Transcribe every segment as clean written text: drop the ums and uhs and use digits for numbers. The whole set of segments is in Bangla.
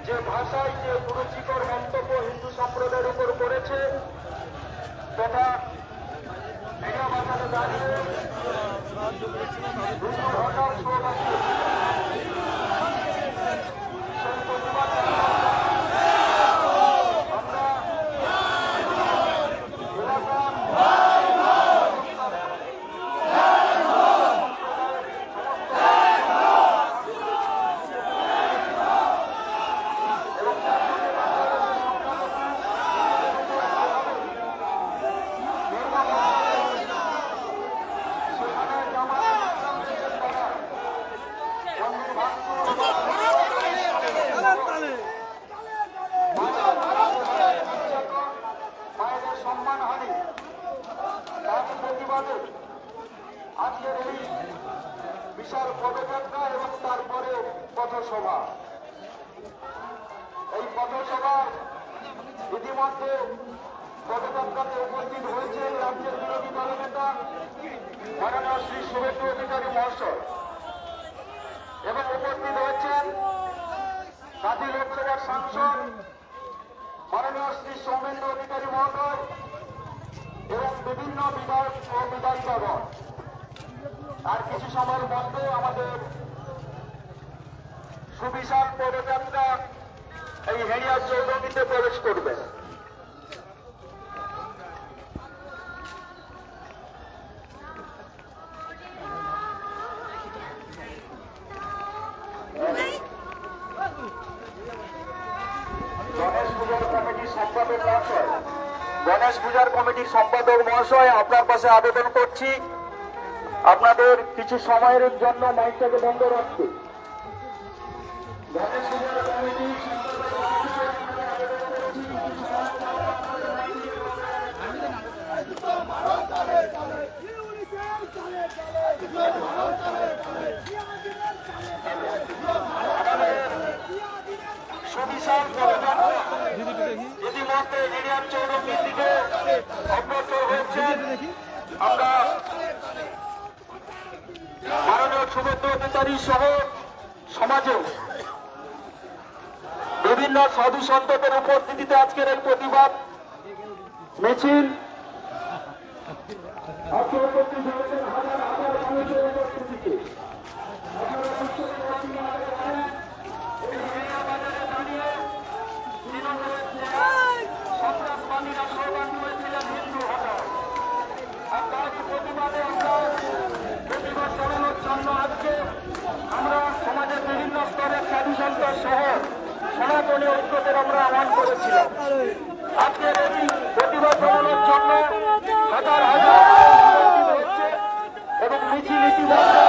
যে ভাষায় যে কুরুচিকর মন্তব্য হিন্দু সম্প্রদায়ের উপর করেছে তথা বাজারে দাঁড়িয়ে আজকের এই বিশাল পদযাত্রা এবং তারপরে পথসভা। এই পথসভার ইতিমধ্যে পদযাত্রাতে উপস্থিত হয়েছেন রাজ্যের বিরোধী দলনেতা মাননীয় শ্রী শুভেন্দু অধিকারী মহাশয় এবং উপস্থিত হয়েছেন কাঁথি লোকসভার সাংসদ মাননীয় শ্রী সৌমেন্দু অধিকারী মহোদয় এবং বিভিন্ন বিধায়ক ও বিধায়িকাগণ। আর কিছু সময়ের মধ্যে আমাদের সুবিশাল পদযাত্রা এই হেরিয়া চৌধুরীতে প্রবেশ করবে। গণেশ পূজার কমিটির সম্পাদক মহাশয়, আপনার পাশে আবেদন করছি আপনাদের কিছু সময়ের জন্য মাইকটাকে বন্ধ রাখতে। গণেশ পূজার কমিটি সুবিশাল ইতিমধ্যে হেরিয়ার চৌরঙ্গীর দিকে অগ্রসর হয়েছেন। আমরা মাননীয় শুভেন্দু অধিকারী সহ সমাজে বিভিন্ন সাধু সন্তদের উপস্থিতিতে আজকের এই প্রতিবাদ মিছিল আজকে উপস্থিত হয়েছেন হাজার হাজার মানুষের উপস্থিতিতে। সন্ত্রাসবাদীরা স্লোগান দিয়েছিলেন হিন্দু হটাও। প্রতিবাদে আমরা প্রতিবাদ চালানোর জন্য আজকে আমরা সমাজের বিভিন্ন স্তরের সাধু সন্ত সহ সনাতনী ঐক্যদের আমরা আহ্বান করেছিলাম। আজকের এই প্রতিবাদ চালানোর জন্য হাজার হাজার হচ্ছে এবং মিছিল ইতিমধ্যে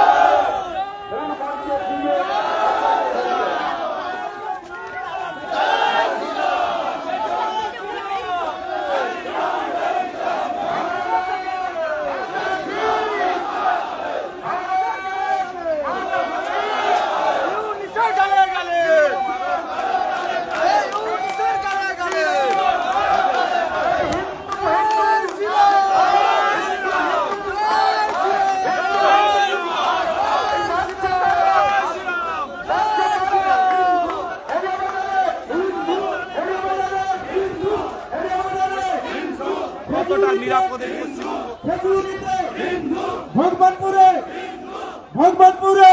ভগবানপুরে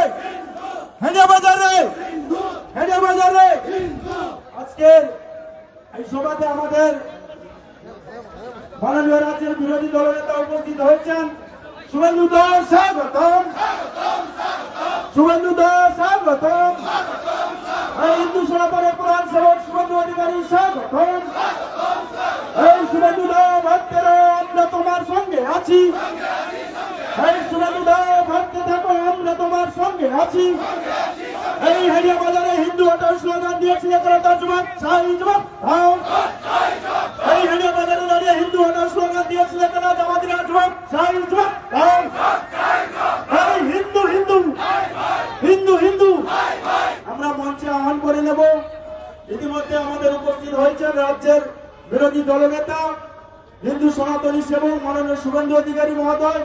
হেডিয়াবাজারে আজকের এই সভাতে আমাদের মাননীয় রাজ্যের বিরোধী দলনেতা উপস্থিত হয়েছেন। শুভেন্দু দা স্বাগতম, শুভেন্দু দা স্বাগতম। হিন্দু সনাতনের প্রধান সেবক শুভেন্দু অধিকারী স্বাগতম। এই শুভেন্দু দা ভক্তেরা আমরা তোমার সঙ্গে আছি, এই শুভেন্দু দা ভক্তে থাকো আমরা তোমার সঙ্গে আছি। এই হারিয়া বাজারে হিন্দু হটার স্লোগান দিয়েছিল তার যুবক সাই যুবক দাও। এই হারিয়া বাজারে দাঁড়িয়ে হিন্দু হটার স্লোগান দিয়েছিল তারা জামাতিরা যুবক সাই যুবক দাও। এই হিন্দু হিন্দু হিন্দু হিন্দু আমরা মঞ্চে আহ্বান করে নেব। ইতিমধ্যে আমাদের উপস্থিত হয়েছেন রাজ্যের বিরোধী দলনেতা হিন্দু সনাতনী সেবক মাননীয় শুভেন্দু অধিকারী মহোদয়।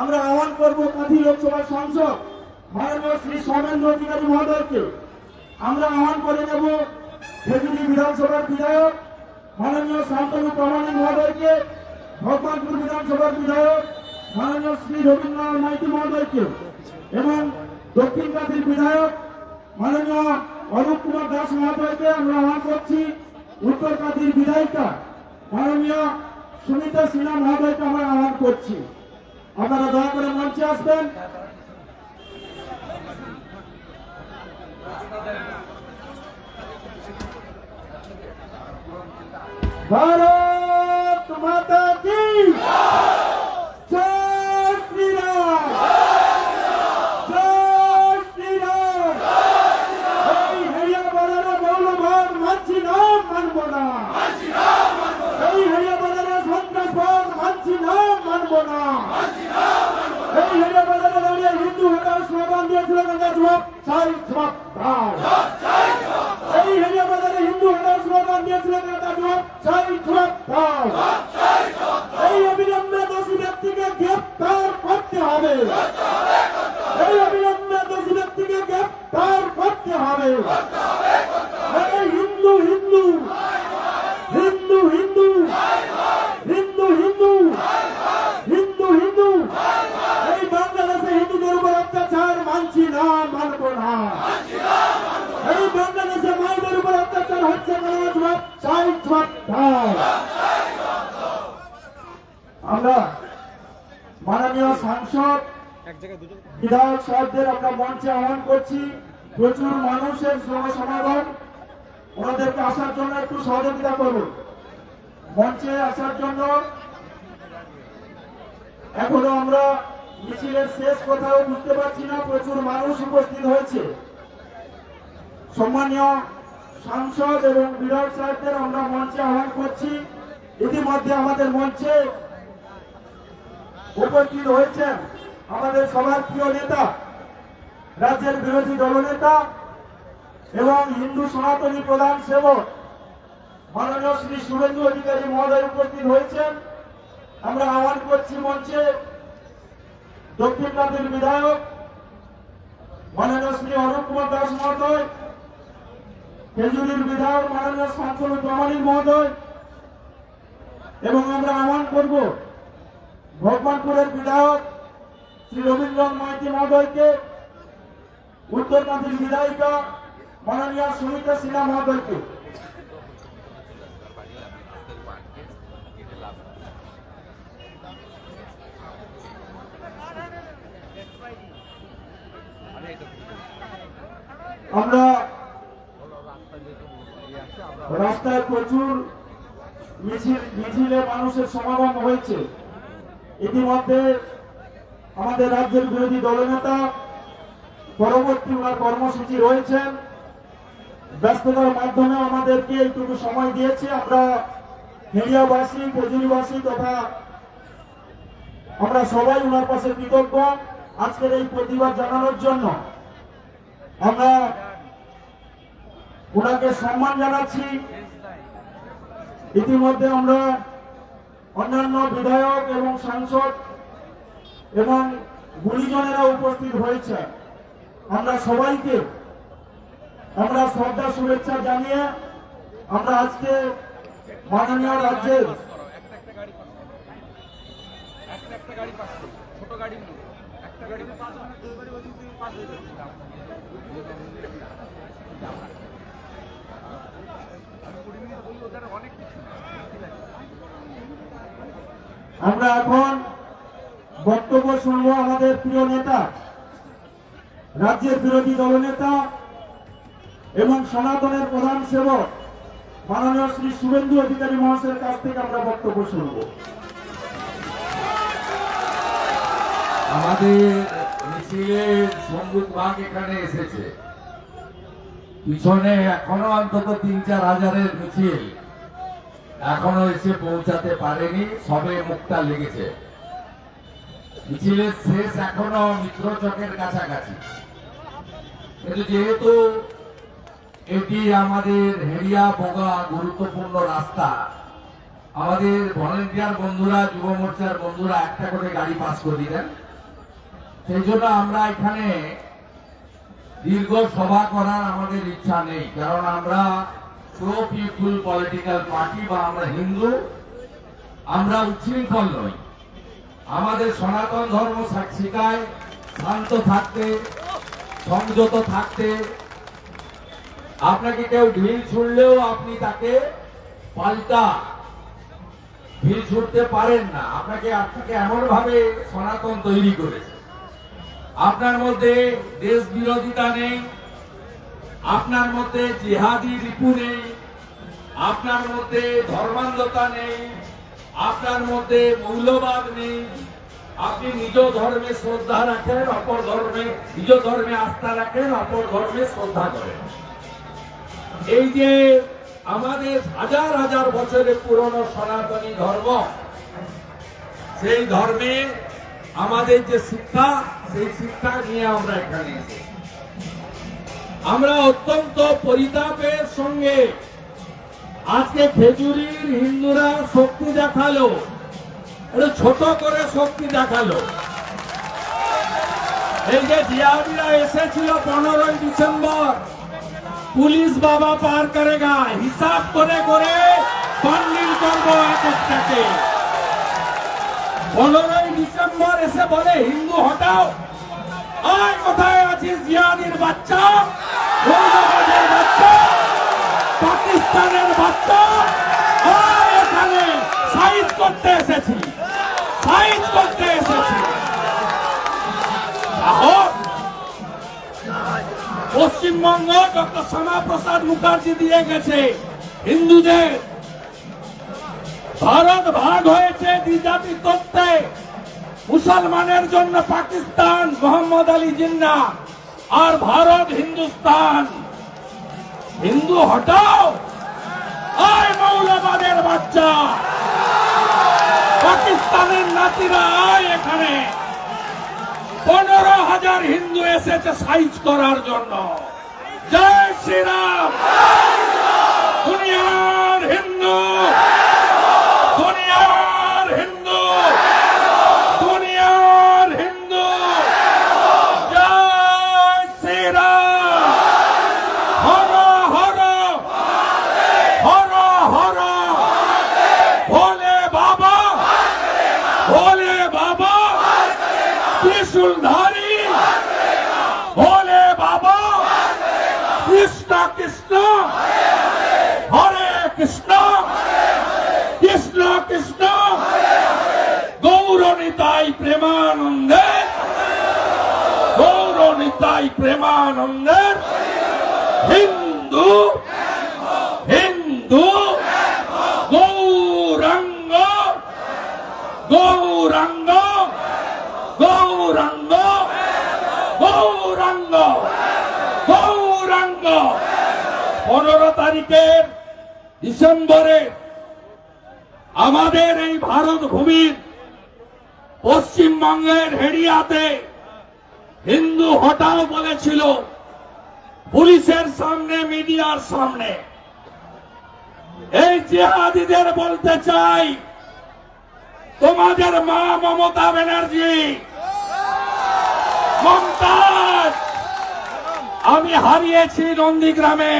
আমরা আহ্বান করব কাঁথি লোকসভার সাংসদ মাননীয় শ্রী সৌমেন্দ্র অধিকারী মহোদয়কে। আমরা আহ্বান করে নেব খেজুরি বিধানসভার বিধায়ক মাননীয় শান্তনু প্রামাণিক মহোদয়কে, ভগবানপুর বিধানসভার বিধায়ক মাননীয় শ্রী রবীন্দ্রনাথ মাইতি মহোদয়কে এবং দক্ষিণ কাঁথির বিধায়ক মাননীয় অরূপ কুমার দাস মহোদয়কে আমরা আহ্বান করছি। উত্তর কাঁথির বিধায়িকা মাননীয় সুমিতা সিনহা মহোদয়কে আমরা আহ্বান করছি। আপনারা দয়া করে মঞ্চে আসবেন। ভারত মাতা কি জয় শ্রীরাম, জয় শ্রীরাম। এই হরিয়া বাজারে মৌলবাদ মানছি না, মানব না। এই হরিয়া বাজারে সন্ত্রাসবাদ মানছি না, মানব না। এই হরিয়া বাজারে দাঁড়িয়ে হিন্দু হটার স্লোগান দিয়েছিল যুবক সাই যুবক দাও। এই হরিয়া বাজারে হিন্দু হটার স্লোগান দিয়েছিল যুবক সাই যুবক দাও। এই অবিলম্বে দোষী ব্যক্তিকে গ্রেফতার করতে হবে, এই অবিলম্বে দোষী ব্যক্তিকে গ্রেফতার করতে হবে। এই হিন্দু হিন্দু হিন্দু হিন্দু হিন্দু হিন্দু হিন্দু হিন্দু এই বাংলাদেশে হিন্দুদের উপর অত্যাচার মানছি না, মানব না। এই বাংলাদেশে মায়েদের উপর অত্যাচার হচ্ছে না, জবাব চাই, জবাব দাও। আমরা মাননীয় সাংসদ বিধায়ক সাহেবদের আমরা মঞ্চে আহ্বান করছি। প্রচুর মানুষের সমাগম, ওনাদেরকে আসার জন্য একটু সহযোগিতা করুন। মঞ্চে আসার জন্য এখনো আমরা মিছিলের শেষ কোথাও বুঝতে পারছি না, প্রচুর মানুষ উপস্থিত হয়েছে। সম্মানীয় সাংসদ এবং বিধায়ক সাহেবদের আমরা মঞ্চে আহ্বান করছি। ইতিমধ্যে আমাদের মঞ্চে উপস্থিত হয়েছেন আমাদের সবার প্রিয় নেতা, রাজ্যের বিরোধী দলনেতা এবং হিন্দু সনাতনী প্রধান সেবক মাননীয় শ্রী শুভেন্দু অধিকারী মহোদয় উপস্থিত হয়েছেন। আমরা আহ্বান করছি মঞ্চে দক্ষিণ কাঁথির বিধায়ক মাননীয় শ্রী অরূপ কুমার দাস মহোদয়, খেজুরির বিধায়ক মাননীয় শান্তনু প্রামাণিক মহোদয় এবং আমরা আহ্বান করব ভগবানপুরের বিধায়ক শ্রী রবীন্দ্রনাথ মাইতি মহোদয়কে, উত্তর কাঁথির বিধায়িকা মাননীয় সুমিতা সিনহা মহোদয়কে। আমরা রাস্তায় প্রচুর মিছিলে মানুষের সমাগম হয়েছে। ইতিমধ্যে আমাদের রাজ্যের বিরোধী দলনেতা পরবর্তী ওনার কর্মসূচি রয়েছেন, ব্যস্ততার মাধ্যমে আমাদেরকে এইটুকু সময় দিয়েছে। আমরা হেরিয়াবাসী, খেজুরিবাসী তথা আমরা সবাই ওনার পাশে কৃতজ্ঞ আজকের এই প্রতিবাদ জানানোর জন্য। আমরা ওনাকে সম্মান জানাচ্ছি। ইতিমধ্যে আমরা অন্যান্য বিধায়ক এবং সাংসদ এবং গুণীজনেরা উপস্থিত হয়েছে। আমরা সবাইকে আমরা শ্রদ্ধা শুভেচ্ছা জানিয়ে আমরা আজকে মাননীয় রাজ্যের আমরা এখন বক্তব্য শুনবো আমাদের প্রিয় নেতা, রাজ্যের বিরোধী দলনেতা এবং সনাতনের প্রধান সেবক মাননীয় শ্রী শুভেন্দু অধিকারী মহাশয়ের কাছ থেকে আমরা বক্তব্য শুনব। আমাদের মিছিলের সঙ্গীত ভাগ এখানে এসেছে, পিছনে এখনো অন্তত ৩-৪ হাজারের মিছিল এখনো এসে পৌঁছাতে পারেনি, সবে মুখটা লেগেছে। মিছিলের শেষ এখনো মিত্রচকের কাছাকাছি, কিন্তু যেহেতু এটি আমাদের হেরিয়া বোগা গুরুত্বপূর্ণ রাস্তা, আমাদের ভলেন্টিয়ার বন্ধুরা, যুব মোর্চার বন্ধুরা একটা করে গাড়ি পাস করে দিলেন। সেই জন্য আমরা এখানে দীর্ঘ সভা করার আমাদের ইচ্ছা নেই, কারণ আমরা প্রো পিপুল পলিটিক্যাল পার্টি বা আমরা হিন্দু, আমরা উচ্ছৃঙ্খল নই। আমাদের সনাতন ধর্ম শিখায় শান্ত থাকতে, সংযত থাকতে। আপনাকে কেউ ঢিল ছুড়লেও আপনি তাকে পাল্টা ঢিল ছুড়তে পারেন না। আপনাকে এমন ভাবে সনাতন তৈরি করেছে। আপনার মধ্যে দেশ বিরোধিতা নেই, আপনার মধ্যে জিহাদি রিপু নেই, আপনার মধ্যে ধর্মান্ধতা নেই, আপনার মধ্যে মৌলবাদ নেই। আপনি নিজ ধর্মে শ্রদ্ধা রাখেন, অপর ধর্মে নিজ ধর্মে আস্থা রাখেন, অপর ধর্মে শ্রদ্ধা করেন। এই যে আমাদের হাজার হাজার বছরের পুরনো সনাতনী ধর্ম, সেই ধর্মে আমাদের যে শিক্ষা, সেই শিক্ষা নিয়ে আমরা এখানে এসেছি। আমরা অত্যন্ত পরিতাপের সঙ্গে আজকে খেজুরির হিন্দুরা শক্তি দেখালো, এটা ছোট করে শক্তি দেখালো। এই যে জিয়াদিরা এসেছিল 15ই ডিসেম্বর, পুলিশ বাবা পার করেগা, হিসাব করে করে বান্ডিল করবো এক একটাকে। 15ই ডিসেম্বর এসে বলে হিন্দু হটাও, আয় কোথায় আছিস জিয়াদির বাচ্চা, মৌলবাদের বাচ্চা, পাকিস্তানের বাচ্চা, আয় এখানে সাইজ করতে এসেছি, সাইজ করতে এসেছি। পশ্চিমবঙ্গ ডক্টর শ্যামাপ্রসাদ মুখার্জি দিয়ে গেছে হিন্দুদের। ভারত ভাগ হয়েছে দ্বিজাতি তত্ত্বে, মুসলমানের জন্য পাকিস্তান মোহাম্মদ আলী জিন্না, আর ভারত হিন্দুস্তান। হিন্দু হটাও, আয় মৌলবাদের বাচ্চা, পাকিস্তানের নাতিরা আয় এখানে। 15,000 হিন্দু এসেছে সাইজ করার জন্য। জয় শ্রীরাম। দুনিয়ার হিন্দু, দুনিয়ার হিন্দু, দুনিয়ার হিন্দু, জয় শ্রীরাম। হর হর হর হর ভোলে বাবা, ভোলে বাবা ত্রিশূলধারী, ভোলে বাবা কৃষ্ণ কৃষ্ণ হরে কৃষ্ণ, কৃষ্ণ কৃষ্ণ গৌরনিতাই প্রেমানন্দে, গৌরনিতাই প্রেমানন্দে। হিন্দু হিন্দু গৌরাঙ্গ, গৌরাঙ্গ, গৌরাঙ্গ, গৌরাঙ্গ, গৌরাঙ্গ। 15 তারিখের ডিসেম্বরে আমাদের এই ভারত ভূমির পশ্চিমবঙ্গের হেরিয়াতে হিন্দু হটাও বলেছিল, পুলিশের সামনে, মিডিয়ার সামনে। এই জিহাদিদের বলতে চাই, তোমাদের মা মমতা ব্যানার্জি, মমতাজ আমি হারিয়েছি নন্দীগ্রামে,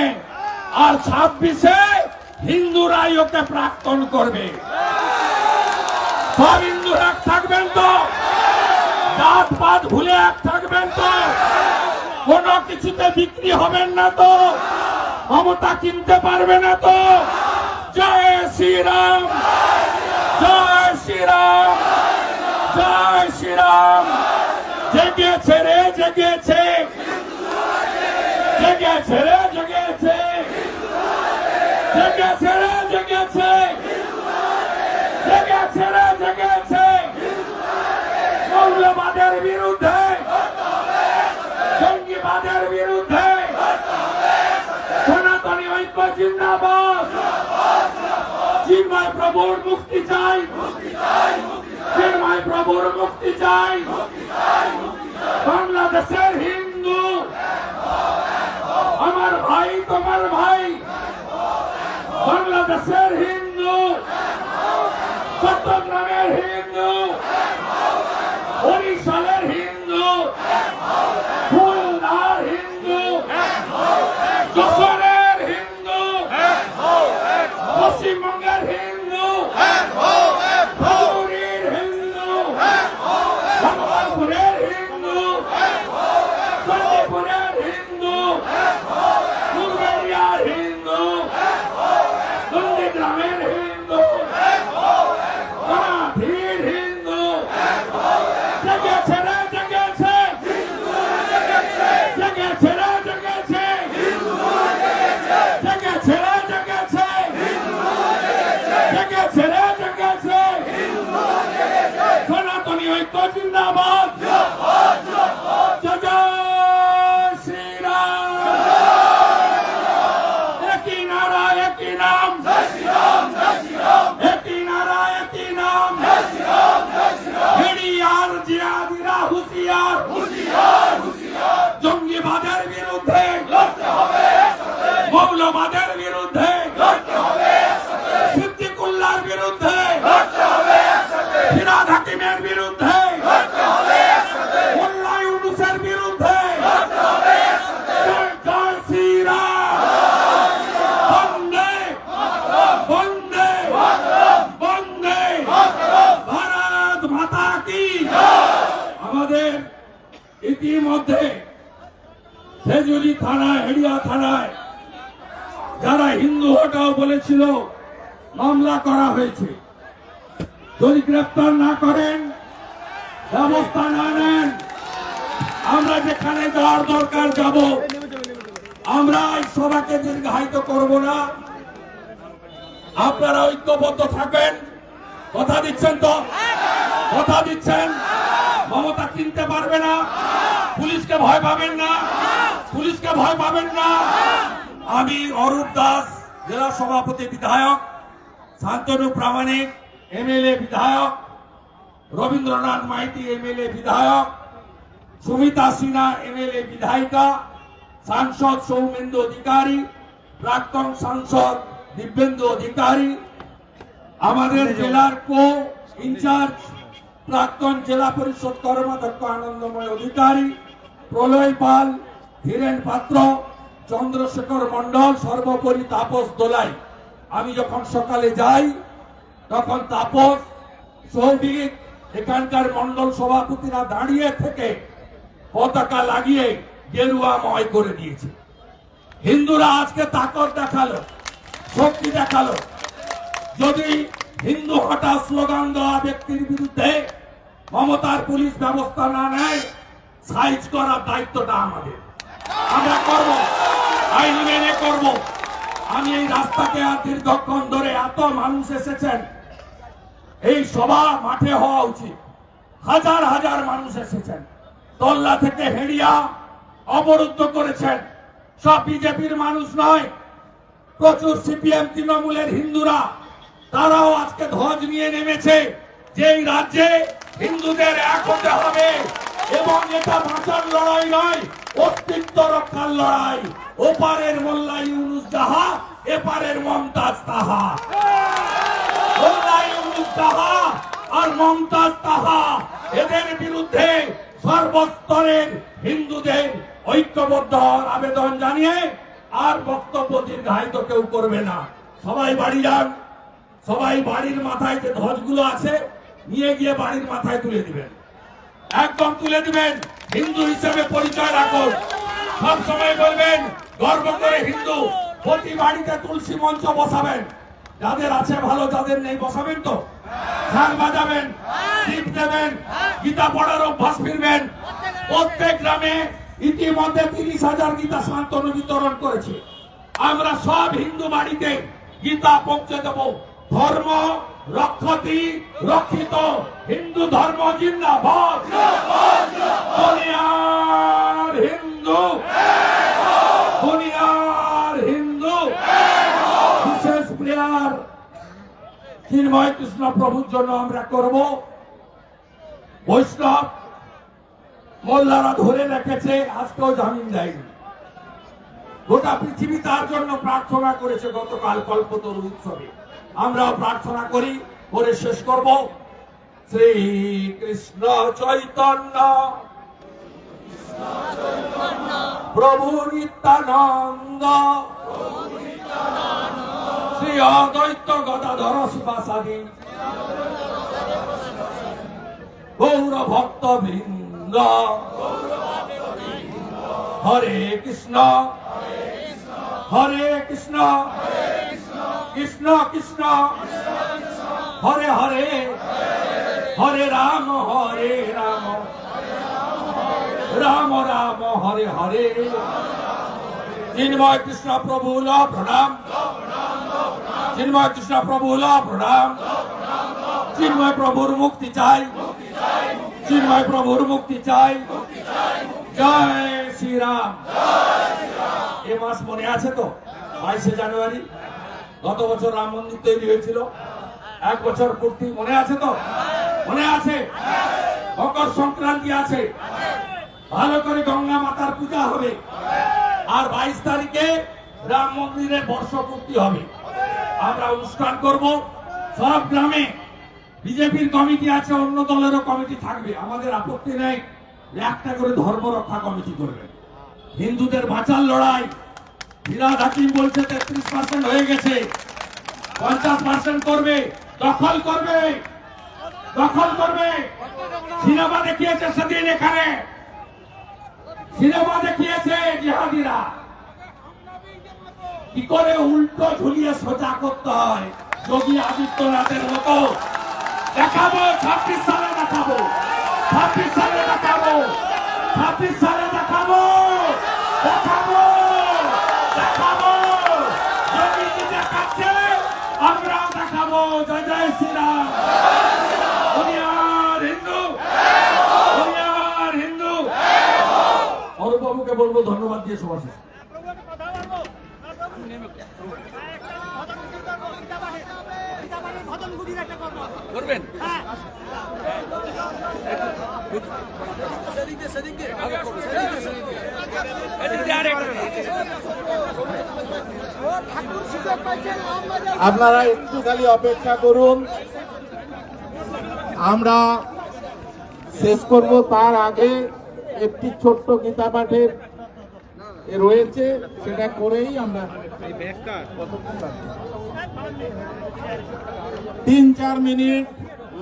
আর 26-এ হিন্দুরাই ওকে প্রাক্তন করবে। সব হিন্দুরা এক থাকবেন তো, জাত পাত ভুলে এক থাকবেন তো, কোন কিছুতে বিক্রি হবেন না তো, মমতা কিনতে পারবে না তো। জয় শ্রীরাম, জয় শ্রীরাম, জয় শ্রীরাম। জেগেছে রে জেগেছে, জেগেছে রে জেগেছে। জেগেছে রে জেগেছে, জেগেছে রে জেগেছে, মৌলবাদের বিরুদ্ধে, জঙ্গিবাদের বিরুদ্ধে, সনাতনী ঐক্য জিন্দাবাদ। চিন্ময় প্রভুর মুক্তি চাই, চিন্ময় প্রভুর মুক্তি চাই। বাংলাদেশের হিন্দু আমার ভাই, তোমার ভাই। বাংলাদেশের হিন্দু, চট্টগ্রামের হিন্দু, বরিশালের হিন্দু, খুলনার হিন্দু, যশোরের হিন্দু, পশ্চিমবঙ্গের হিন্দু, ধুবুরীর হিন্দু, ভাগলপুরের হিন্দু, চণ্ডীপুরের হিন্দু, ফুলবাড়িয়ার হিন্দু, নন্দীগ্রামের হিন্দু, মারাঠির হিন্দু। জেগেছে রে জেগেছে, জেগেছে রে জেগেছে, জেগেছে রে জেগেছে, জেগেছে রে জেগেছে। সনাতনী ঐক্য জিন্দাবাদ। জয় শ্রীরাম। একই নারা একই নাম, একই নারা একই নাম। হেডিয়ার জিয়াদিরা হুঁশিয়ার, জঙ্গিবাদের বিরুদ্ধে, মৌলবাদের বিরুদ্ধে, সিদ্দিকুল্লাহর বিরুদ্ধে, ফিরহাদ হাকিমের বিরুদ্ধে, মোল্লা ইউনূসের বিরুদ্ধে। জয় শ্রীরাম। বন্দে বন্দে বন্দে ভারত মাতা কি। আমাদের ইতিমধ্যে খেজুরি থানায়, হেড়িয়া থানায় যারা হিন্দু হটাও বলেছিল মামলা করা হয়েছে। যদি গ্রেপ্তার না করেন, ব্যবস্থা না নেন, আমরা যেখানে যাওয়ার দরকার যাব। আমরা এই সভাকে দীর্ঘায়িত করব না। আপনারা ঐক্যবদ্ধ থাকবেন, কথা দিচ্ছেন তো? কথা দিচ্ছেন? মমতা কিনতে পারবে না, পুলিশকে ভয় পাবেন না, পুলিশকে ভয় পাবেন না। আমি অরূপ দাস, জেলা সভাপতি বিধায়ক, শান্তনু প্রামাণিক এমএলএ বিধায়ক, রবীন্দ্রনাথ মাইতি এমএলএ বিধায়ক, সুমিতা সিনহা এমএলএ বিধায়িকা, সাংসদ সৌমেন্দু অধিকারী, প্রাক্তন সাংসদ দিব্যেন্দু অধিকারী, আমাদের জেলার কো ইনচার্জ প্রাক্তন জেলা পরিষদ কর্মাধ্যক্ষ আনন্দময় অধিকারী, প্রলয় পাল, ধীরেন পাত্র, চন্দ্রশেখর মন্ডল, সর্বোপরি তাপস দোলাই। আমি যখন সকালে যাই তখন তাপস, সৌভিক, এখানকার মন্ডল সভাপতিরা দাঁড়িয়ে থেকে পতাকা লাগিয়ে গেরুয়াময় করে দিয়েছে। হিন্দুরা আজকে তাকত দেখালো, শক্তি দেখালো। যদি হিন্দু হঠা স্লোগান দেওয়া ব্যক্তির বিরুদ্ধে মমতার পুলিশ ব্যবস্থা না নেয়, সাইজ করার দায়িত্বটা আমাদের, আমরা করব, আইন মেনে করব। আমি এই রাস্তাকে আর দীর্ঘক্ষণ ধরে, এত মানুষ এসেছেন, এই সভা মাঠে হওয়া উচিত। হাজার হাজার মানুষ এসেছেন, তল্লা থেকে হেড়িয়া অবরুদ্ধ করেছেন। সব বিজেপির মানুষ নয়, প্রচুর সিপিএম তৃণমূলের হিন্দুরা, তারাও আজকে ধ্বজ নিয়ে নেমেছে যে এই রাজ্যে হিন্দুদের এক হতে হবে এবং এটা বাঁচার লড়াই নয়, অস্তিত্ব রক্ষার লড়াই। ওপারের মোল্লা ইউনুস যাহা, এপারের মমতাজ তাহা। মোল্লা ইউনুস যাহা আর মমতাজ তাহা, এদের বিরুদ্ধে সর্বস্তরের হিন্দুদের ঐক্যবদ্ধ হওয়ার আবেদন জানিয়ে আর বক্তব্য দীর্ঘায়িত কেউ করবে না। সবাই বাড়ি যান, সবাই বাড়ির মাথায় যে ধ্বজগুলো আছে নিয়ে গিয়ে বাড়ির মাথায় তুলে দিবেন, একদম তুলে দিবেন। হিন্দু হিসেবে পরিচয় রাখুন, সব সময় বলবেন গর্ব করে হিন্দু। প্রতি বাড়িতে তুলসী মঞ্চ বসাবেন, যাদের আছে ভালো, যাদের নেই বসাবেন তো। ঢাক বাজাবেন, দীপ দেবেন, গীতা পড়ার অভ্যাস ফিরবেন। প্রত্যেক গ্রামে ইতিমধ্যে 30,000 গীতা শান্তনু বিতরণ করেছে। আমরা সব হিন্দু বাড়িতে গীতা পৌঁছে দেব। ধর্ম রক্ষতি রক্ষিত, হিন্দু ধর্ম জিন্দাবাদ, দুনিয়ার হিন্দু, দুনিয়ার হিন্দু। বিশেষ প্রেয়ার চিন্ময় কৃষ্ণ প্রভুর জন্য আমরা করব। বৈষ্ণব মোল্লারা ধরে রেখেছে, আজকেও জামিন দেয়নি। গোটা পৃথিবী তার জন্য প্রার্থনা করেছে গতকাল কল্পতরু উৎসবে। আমরাও প্রার্থনা করি, করে শেষ করব। শ্রী কৃষ্ণ চৈতন্য প্রভু নিত্যানন্দ শ্রী অদ্বৈত গদাধর শিবাসাদি গৌর ভক্ত বৃন্দ হরে কৃষ্ণ হরে কৃষ্ণ কৃষ্ণ কৃষ্ণ হরে হরে হরে রাম রাম রাম হরে হরে। চিন্ময় কৃষ্ণ প্রভু প্রণাম, চিন্ময় কৃষ্ণ প্রভু প্রণাম। চিন্ময় প্রভুর মুক্তি চাই, চিন্ময় প্রভুর মুক্তি চাই। জয় শ্রীরাম। এ মাস মনে আছে তো? 22শে জানুয়ারি গত বছর রাম মন্দির তৈরি হয়েছিল, 1 বছর পূর্তি। মনে আছে তো? মনে আছে। মকর সংক্রান্তি আছে, ভালো করে গঙ্গা মাতার পূজা হবে। আর 22 তারিখে রাম মন্দিরের বর্ষপূর্তি হবে। আমরা অনুষ্ঠান করব সব গ্রামে। বিজেপির কমিটি আছে, অন্য দলেরও কমিটি থাকবে, আমাদের আপত্তি নেই। একটা করে ধর্ম রক্ষা কমিটি করবে। হিন্দুদের বাঁচার লড়াই। ফিরাদ হাকিম বলছে 33% হয়ে গেছে, 50% করবে। দখল করবে, দখল করবে। সিনেমা দেখিয়েছে সেদিন এখানে, সিনেমা দেখিয়েছে জিহাদিরা কি করে উল্টো ঝুলিয়ে সোজা করতে হয়। যোগী আদিত্যনাথের মতো দেখাবো। 26 সালে দেখাবো, 26 সালে দেখাবো, 26 সালে দেখাবো, দেখাবো, দেখাবো। যোগীজি দেখাচ্ছে, আমরাও দেখাবো। জয় জয় শ্রীরাম। দুনিয়ার হিন্দু, দুনিয়ার হিন্দু। অরূপবাবুকে বলবো ধন্যবাদ দিয়ে সভা শেষ। করবেন আপনারা একটু খালি অপেক্ষা করুন, আমরা শেষ করব। তার আগে একটি ছোট্ট গীতা পাঠের রয়েছে, সেটা করেই আমরা 3-4 মিনিট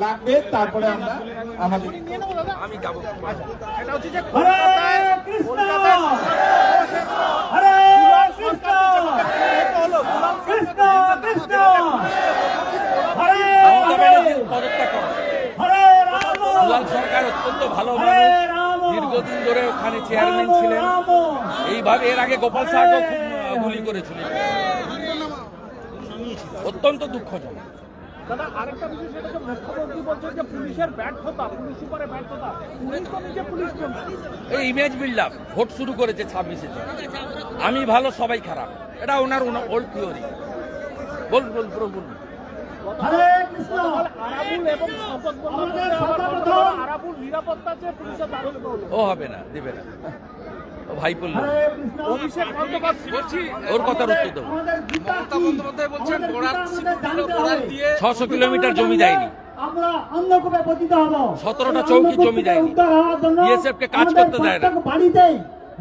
লাগবে, তারপরে আমরা আমাদের হরে কৃষ্ণ হরে কৃষ্ণ কৃষ্ণ কৃষ্ণ হরে হরে হরে রাম। দুলাল সরকার অত্যন্ত ভালো হরে মানুষ, রাম। দীর্ঘদিন ধরে ওখানে চেয়ারম্যান ছিলেন। এইভাবে এর আগে গোপাল সাহাকেও খুব গুলি করেছিল, অত্যন্ত দুঃখজনক। দাদা আরেকটা বিষয়, সেটা হচ্ছে মুখ্যমন্ত্রী বলছেন যে পুলিশের ব্যর্থতা, পুলিশ সুপারে ব্যর্থতা। পুলিশ তো নিজে পুলিশ মন্ত্রী। এই ইমেজ বিল্ড আপ ভোট শুরু করেছে 26-এ। আমি ভালো সবাই খারাপ, এটা ওনার ওল্ড থিওরি। বলুন বলুন পুরো বলুন। হরে কৃষ্ণ আরাবুল এবং শপথ আমাদের আবার সর্বপ্রথম আরাবুল নিরাপত্তা চেয়ে পুলিশের দ্বারস্থ হলো। ও হবে না, দেবে না, ও ভাই পড়ল। হরে কৃষ্ণ অভিষেক বন্দ্যোপাধ্যায় বলছি, ওর কথার উত্তর দেবো। আমাদের গীতা মমতা কি? বন্দ্যোপাধ্যায় বলছেন আমাদের বরাত গীতা আমাদের জানতে বরাত হবে। দিয়ে 600 কিলোমিটার জমি দেয়নি, আমরা অন্ধকূপে পতিত হব। 17টা চৌকি জমি দেয়নি। BSF কে কাজ করতে দেয় না। বাড়িতেই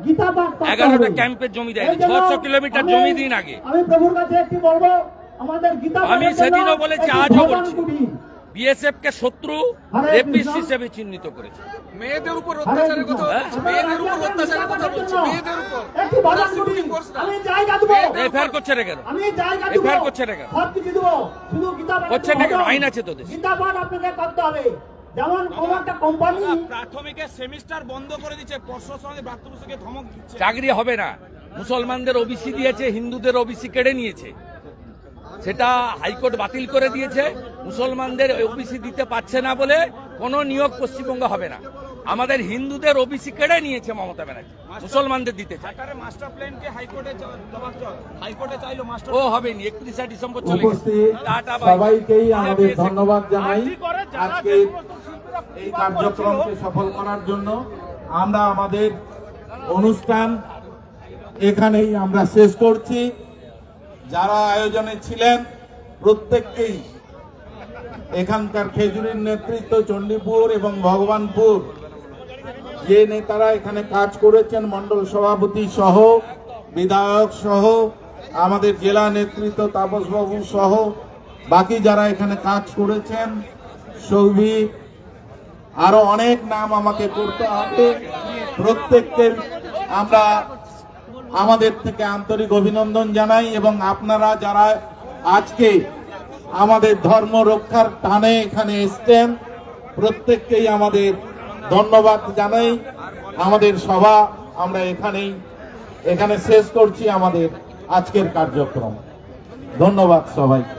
গীতা পাঠ করতে 11টা হবে। ক্যাম্পের জমি দেয়নি। এই জন্য 600 কিলোমিটার আমি- জমি দিন আগে। আমি প্রভুর কাছে একটি বলবো, আমাদের গীতা আমি পাঠের সেদিনও জন্য বলেছি, একটি আজও ভগবান বলছি। কুটি। বিএসএফ কে শত্রু, হরে রেপিস্ট কৃষ্ণ। হিসেবে চিহ্নিত করেছে। মেয়েদের উপর হরে অত্যাচারের কৃষ্ণ। কথা হ্যাঁ? বলছে, মেয়েদের উপর অত্যাচারের কথা বলছে, মেয়েদের উপর। একটি ভগবান কুটি। Supreme Court না। আমি জায়গা দেবো, এফআইআর করছে রে কেন? আমি জায়গা দেবো, FIR করছে না কেন? সব কিছু দেবো, শুধু গীতা পাঠ করছে না কেন? হবে। আইন আছে তো দেশে। গীতা পাঠ আপনাকে করতে হবে। যেমন কোন একটা কোম্পানি প্রাথমিকের সেমিস্টার বন্ধ করে দিচ্ছে, পর্ষদ সঙ্গে প্রাপ্তবয়স্ককে ধমক দিচ্ছে। চাকরি হবে না। মুসলমানদের ওবিসি দিয়েছে, হিন্দুদের ওবিসি কেড়ে নিয়েছে। সেটা হাইকোর্ট বাতিল করে দিয়েছে। মুসলমানদের ওবিসি দিতে পারছে না বলে কোনো নিয়োগ পশ্চিমবঙ্গে হবে না। আমাদের হিন্দুদের ওবিসি কেড়ে নিয়েছে মমতা ব্যানার্জি, মুসলমানদের দিতে চায়। মাস্টার প্ল্যানকে হাইকোর্টে চাইলো মাস্টার ও হবে নি, 31 ডিসেম্বর চলে গেছে। উপস্থিত টাটা বাই। সবাইকেই আমাদের ধন্যবাদ জানাই যারা আজকে এই কার্যক্রমকে সফল করার জন্য। আমরা আমাদের অনুষ্ঠান এখানেই আমরা শেষ করছি। যারা আয়োজনে ছিলেন প্রত্যেককেই, এখানকার খেজুরির নেতৃত্ব, চণ্ডীপুর এবং ভগবানপুর যে নেতারা এখানে কাজ করেছেন, মন্ডল সভাপতি সহ, বিধায়ক সহ, আমাদের জেলা নেতৃত্ব তাপসবাবু সহ, বাকি যারা এখানে কাজ করেছেন, সৌভিক, আরো অনেক নাম আমাকে করতে হবে, প্রত্যেককে আমরা আমাদের থেকে আন্তরিক অভিনন্দন জানাই। এবং আপনারা যারা আজকে আমাদের ধর্ম রক্ষার টানে এখানে এসছেন, প্রত্যেককেই আমাদের ধন্যবাদ জানাই। আমাদের সভা আমরা এখানে শেষ করছি আমাদের আজকের কার্যক্রম। ধন্যবাদ সবাইকে।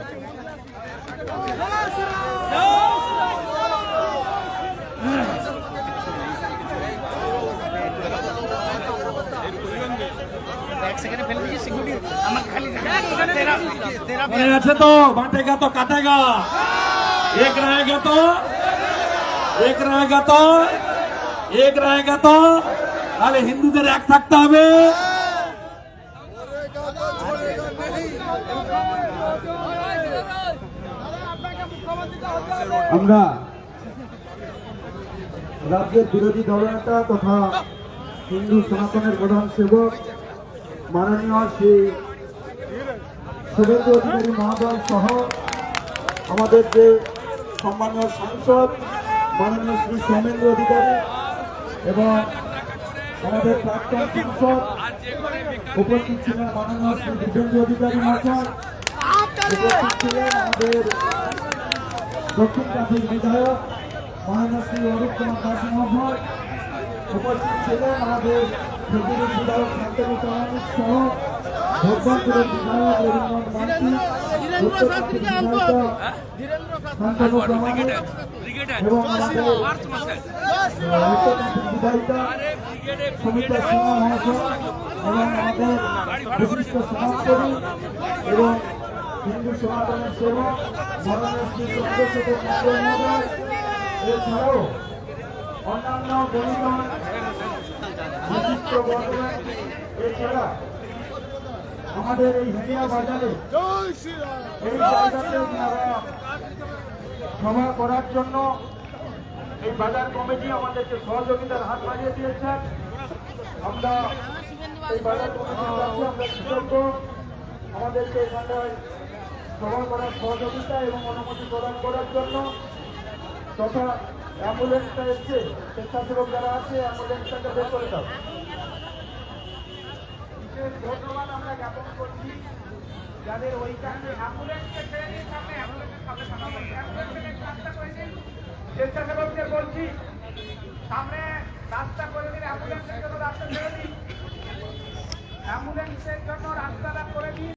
মনে আছে তো, বাঁটেগা তো কাটেগা, এক रहेगा तो এক रहेगा तो এক रहेगा तो, তাহলে হিন্দুদের এক থাকতে হবে। আমরা রাজ্যের বিরোধী দলনেতা তথা হিন্দু সনাতনের প্রধান সেবক মাননীয় শ্রী শুভেন্দু অধিকারী মহোদয় সহ আমাদের যে সম্মানীয় সাংসদ মাননীয় শ্রী সৌমেন্দ্র অধিকারী এবং আমাদের প্রাক্তন সাংসদ উপস্থিত ছিলেন মাননীয় শ্রী দিব্যেন্দু অধিকারী মহাশয়, উপস্থিত ছিলেন আমাদের দক্ষিণ কাশীর বিধায়ক মাননীয় শ্রী অরূপ কুমার দাস মহাশয়, উপস্থিত ছিলেন আমাদের খেজুরির বিধায়ক শান্তনু প্রামাণিক সহ ভগবানপুরের বিধায়ক রবীন্দ্রনাথ মান্তি, উত্তর কাশীর বিধায়িকা শান্তনু প্রামাণিক এবং আমাদের উত্তর কাশীর বিধায়িকা সুমিতা সিনহা মহাশয় এবং আমাদের বিশিষ্ট সমাজসেবী এবং হিন্দু সনাতনের সেবক মাননীয় শ্রী চন্দ্রশেখর মন্ডল মহোদয়, এছাড়াও অন্যান্য গণিতন বিশিষ্ট বর্তমান, এছাড়া আমাদের এই হেরিয়া বাজারে এই জায়গাতে সভা করার জন্য এই বাজার কমিটি আমাদেরকে সহযোগিতার হাত বাড়িয়ে দিয়েছেন। আমরা এই বাজার কমিটির কাছে আমরা কৃতজ্ঞ, আমাদেরকে এখানে সভা করার সহযোগিতা এবং অনুমতি প্রদান করার জন্য। তথা অ্যাম্বুলেন্সটা এসছে, স্বেচ্ছাসেবক যারা আছে অ্যাম্বুলেন্সটাকে বের করে দাও। বিশেষ ধন্যবাদ আমরা জ্ঞাপন করছি যাদের ওইখানে স্বেচ্ছাসেবকদের বলছি সামনে রাস্তা করে দিন, অ্যাম্বুলেন্সের জন্য রাস্তা ছেড়ে দিন, অ্যাম্বুলেন্সের জন্য রাস্তাটা করে দিন।